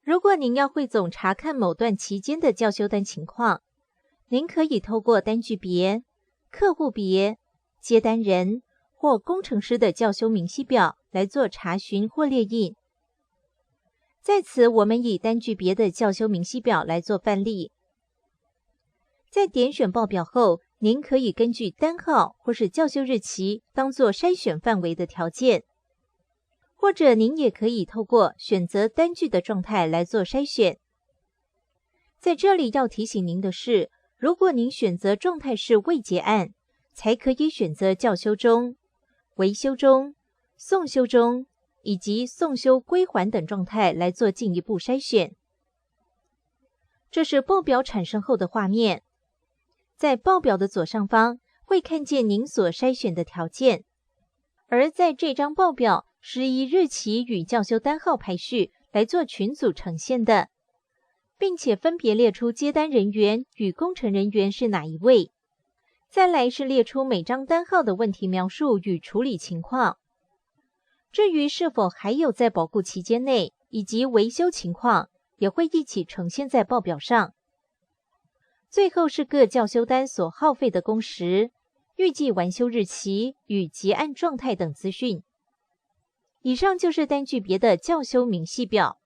如果您要汇总查看某段期间的校修单情况，您可以透过单据别、客户别、接单人或工程师的校修明细表来做查询或列印。在此，我们以单据别的校修明细表来做范例。在点选报表后，您可以根据单号或是校修日期当作筛选范围的条件，或者您也可以透过选择单据的状态来做筛选。在这里要提醒您的是，如果您选择状态是未结案，才可以选择校修中、维修中、送修中以及送修归还等状态来做进一步筛选。这是报表产生后的画面。在报表的左上方会看见您所筛选的条件，而在这张报表是依日期与校修单号排序来做群组呈现的，并且分别列出接单人员与工程人员是哪一位。再来是列出每张单号的问题描述与处理情况。至于是否还有在保固期间内以及维修情况，也会一起呈现在报表上。最后是各校修单所耗费的工时、预计完修日期与结案状态等资讯。以上就是单据别的校修明细表。